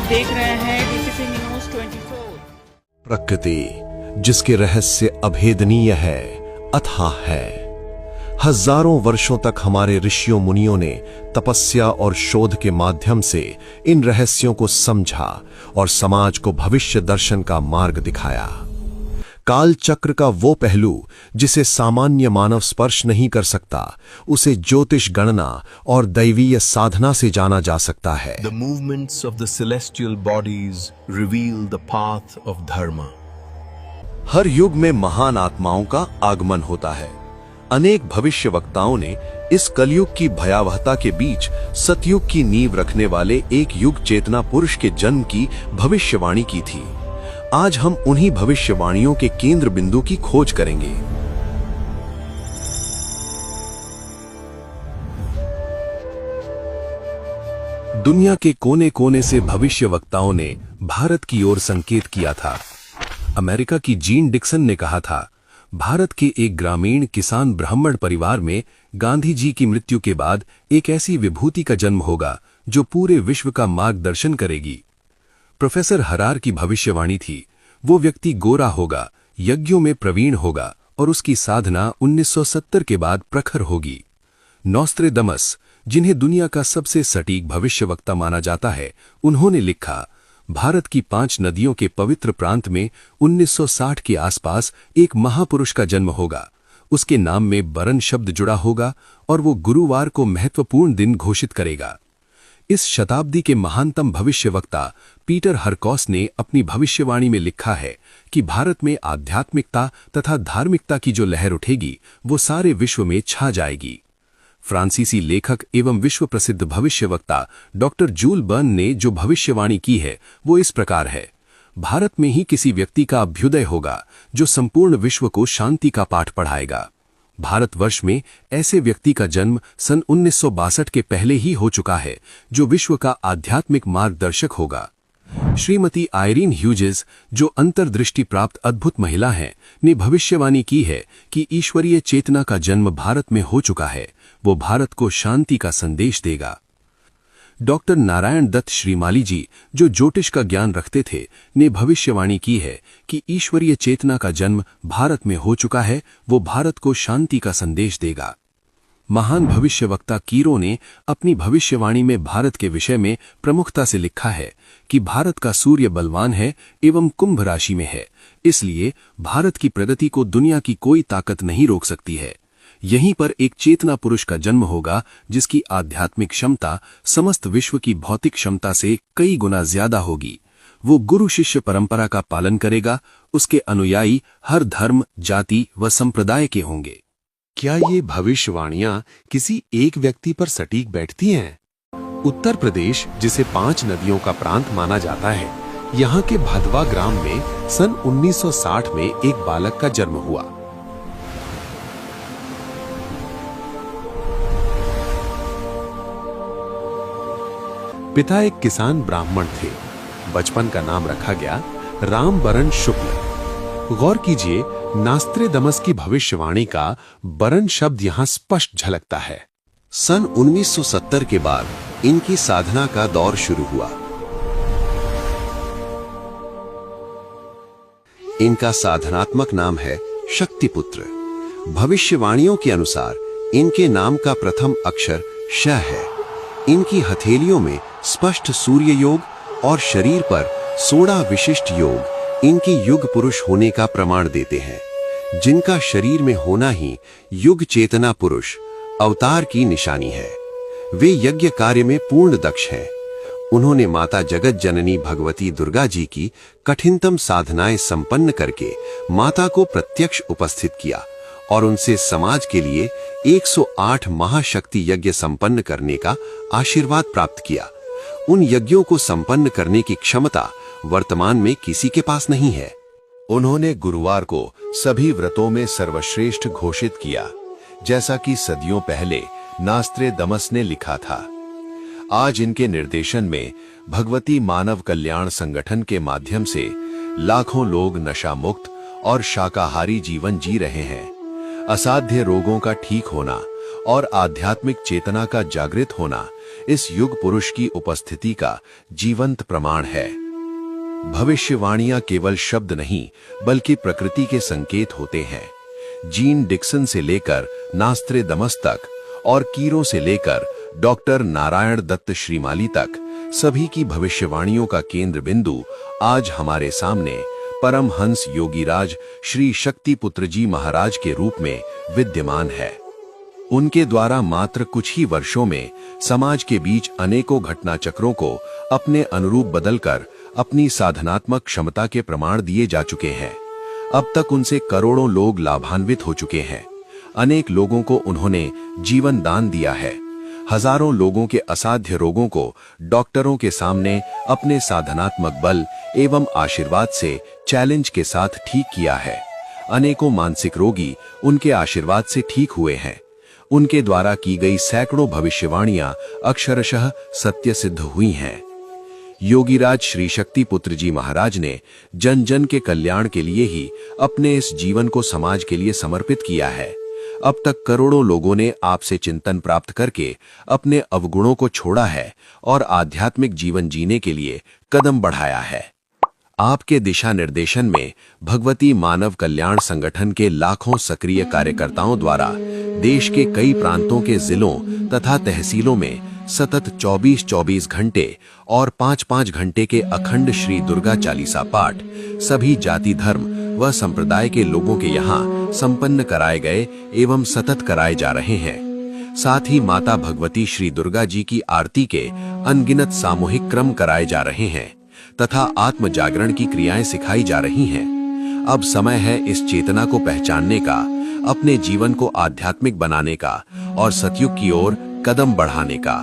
देख रहे हैं DCC न्यूज 24। प्रकृति जिसके रहस्य अभेदनीय है, अथाह है। हजारों वर्षों तक हमारे ऋषियों मुनियों ने तपस्या और शोध के माध्यम से इन रहस्यों को समझा और समाज को भविष्य दर्शन का मार्ग दिखाया। काल चक्र का वो पहलू जिसे सामान्य मानव स्पर्श नहीं कर सकता, उसे ज्योतिष गणना और दैवीय साधना से जाना जा सकता है। The movements of the celestial bodies reveal the path of dharma. हर युग में महान आत्माओं का आगमन होता है। अनेक भविष्यवक्ताओं ने इस कलयुग की भयावहता के बीच सतयुग की नींव रखने वाले एक युग चेतना पुरुष के जन्म की भविष्यवाणी की थी। आज हम उन्हीं भविष्यवाणियों के केंद्र बिंदु की खोज करेंगे। दुनिया के कोने कोने से भविष्यवक्ताओं ने भारत की ओर संकेत किया था। अमेरिका की जीन डिक्सन ने कहा था, भारत के एक ग्रामीण किसान ब्राह्मण परिवार में गांधी जी की मृत्यु के बाद एक ऐसी विभूति का जन्म होगा जो पूरे विश्व का मार्गदर्शन करेगी। प्रोफेसर हरार की भविष्यवाणी थी, वो व्यक्ति गोरा होगा, यज्ञों में प्रवीण होगा और उसकी साधना 1970 के बाद प्रखर होगी। नॉस्ट्रेडमस, जिन्हें दुनिया का सबसे सटीक भविष्यवक्ता माना जाता है, उन्होंने लिखा, भारत की 5 नदियों के पवित्र प्रांत में 1960 के आसपास एक महापुरुष का जन्म होगा। उसके नाम में बरन शब्द जुड़ा होगा और वो गुरुवार को महत्वपूर्ण दिन घोषित करेगा। इस शताब्दी के महानतम भविष्यवक्ता पीटर हरकॉस ने अपनी भविष्यवाणी में लिखा है कि भारत में आध्यात्मिकता तथा धार्मिकता की जो लहर उठेगी वो सारे विश्व में छा जाएगी। फ्रांसीसी लेखक एवं विश्व प्रसिद्ध भविष्यवक्ता डॉक्टर जूल बर्न ने जो भविष्यवाणी की है वो इस प्रकार है, भारत में ही किसी व्यक्ति का अभ्युदय होगा जो संपूर्ण विश्व को शांति का पाठ पढ़ाएगा। भारतवर्ष में ऐसे व्यक्ति का जन्म सन 1962 के पहले ही हो चुका है जो विश्व का आध्यात्मिक मार्गदर्शक होगा। श्रीमती आयरीन ह्यूजेस, जो अंतर्दृष्टि प्राप्त अद्भुत महिला हैं, ने भविष्यवाणी की है कि ईश्वरीय चेतना का जन्म भारत में हो चुका है, वो भारत को शांति का संदेश देगा। डॉक्टर नारायण दत्त श्रीमाली जी, जो ज्योतिष का ज्ञान रखते थे, ने भविष्यवाणी की है कि ईश्वरीय चेतना का जन्म भारत में हो चुका है, वो भारत को शांति का संदेश देगा। महान भविष्यवक्ता कीरो ने अपनी भविष्यवाणी में भारत के विषय में प्रमुखता से लिखा है कि भारत का सूर्य बलवान है एवं कुंभ राशि में है, इसलिए भारत की प्रगति को दुनिया की कोई ताकत नहीं रोक सकती है। यहीं पर एक चेतना पुरुष का जन्म होगा जिसकी आध्यात्मिक क्षमता समस्त विश्व की भौतिक क्षमता से कई गुना ज्यादा होगी। वो गुरु शिष्य परंपरा का पालन करेगा, उसके अनुयायी हर धर्म, जाति व संप्रदाय के होंगे। क्या ये भविष्यवाणियां किसी एक व्यक्ति पर सटीक बैठती हैं? उत्तर प्रदेश, जिसे 5 नदियों का प्रांत माना जाता है, यहाँ के भदवा ग्राम में सन 1960 में एक बालक का जन्म हुआ। पिता एक किसान ब्राह्मण थे। बचपन का नाम रखा गया राम बरन शुक्ल। गौर कीजिए, नास्त्रेदमस की भविष्यवाणी का बरन शब्द यहां स्पष्ट झलकता है। सन 1970 के बाद इनकी साधना का दौर शुरू हुआ। इनका साधनात्मक नाम है शक्तिपुत्र। भविष्यवाणियों के अनुसार इनके नाम का प्रथम अक्षर श है। इनकी हथेलियों में स्पष्ट सूर्य योग और शरीर पर 16 विशिष्ट योग इनके युग पुरुष होने का प्रमाण देते हैं, जिनका शरीर में होना ही युग चेतना पुरुष अवतार की निशानी है। वे यज्ञ कार्य में पूर्ण दक्ष हैं। उन्होंने माता जगत जननी भगवती दुर्गा जी की कठिनतम साधनाएं संपन्न करके माता को प्रत्यक्ष उपस्थित किया और उनसे समाज के लिए 108 महाशक्ति यज्ञ संपन्न करने का आशीर्वाद प्राप्त किया। उन यज्ञों को संपन्न करने की क्षमता वर्तमान में किसी के पास नहीं है। उन्होंने गुरुवार को सभी व्रतों में सर्वश्रेष्ठ घोषित किया, जैसा कि सदियों पहले नास्त्रेदमस ने लिखा था। आज इनके निर्देशन में भगवती मानव कल्याण संगठन के माध्यम से लाखों लोग नशा मुक्त और शाकाहारी जीवन जी रहे हैं। असाध्य रोगों का ठीक होना और आध्यात्मिक चेतना का जागृत होना इस युग पुरुष की उपस्थिति का जीवंत प्रमाण है। भविष्यवाणियां केवल शब्द नहीं बल्कि प्रकृति के संकेत होते हैं। जीन डिक्सन से लेकर नास्त्रेदमस तक और कीरों से लेकर डॉक्टर नारायण दत्त श्रीमाली तक सभी की भविष्यवाणियों का केंद्र बिंदु आज हमारे सामने परमहंस योगीराज श्री शक्तिपुत्र जी महाराज के रूप में विद्यमान है। उनके द्वारा मात्र कुछ ही वर्षों में समाज के बीच अनेकों घटना चक्रों को अपने अनुरूप बदलकर अपनी साधनात्मक क्षमता के प्रमाण दिए जा चुके हैं। अब तक उनसे करोड़ों लोग लाभान्वित हो चुके हैं। अनेक लोगों को उन्होंने जीवन दान दिया है। हजारों लोगों के असाध्य रोगों को डॉक्टरों के सामने अपने साधनात्मक बल एवं आशीर्वाद से चैलेंज के साथ ठीक किया है। अनेकों मानसिक रोगी उनके आशीर्वाद से ठीक हुए हैं। उनके द्वारा की गई सैकड़ों भविष्यवाणियां अक्षरशः सत्य सिद्ध हुई हैं। योगीराज श्री शक्तिपुत्र जी महाराज ने जन जन के कल्याण के लिए ही अपने इस जीवन को समाज के लिए समर्पित किया है। अब तक करोड़ों लोगों ने आपसे चिंतन प्राप्त करके अपने अवगुणों को छोड़ा है और आध्यात्मिक जीवन जीने के लिए कदम बढ़ाया है। आपके दिशा निर्देशन में भगवती मानव कल्याण संगठन के लाखों सक्रिय कार्यकर्ताओं द्वारा देश के कई प्रांतों के जिलों तथा तहसीलों में सतत 24-24 घंटे और 5-5 घंटे के अखंड श्री दुर्गा चालीसा पाठ सभी जाति धर्म व संप्रदाय के लोगों के यहाँ संपन्न कराए गए एवं सतत कराए जा रहे हैं। साथ ही माता भगवती श्री दुर्गा जी की आरती के अनगिनत सामूहिक क्रम कराए जा रहे हैं तथा आत्म जागरण की क्रियाएं सिखाई जा रही हैं। अब समय है इस चेतना को पहचानने का, अपने जीवन को आध्यात्मिक बनाने का और सतयुग की ओर कदम बढ़ाने का।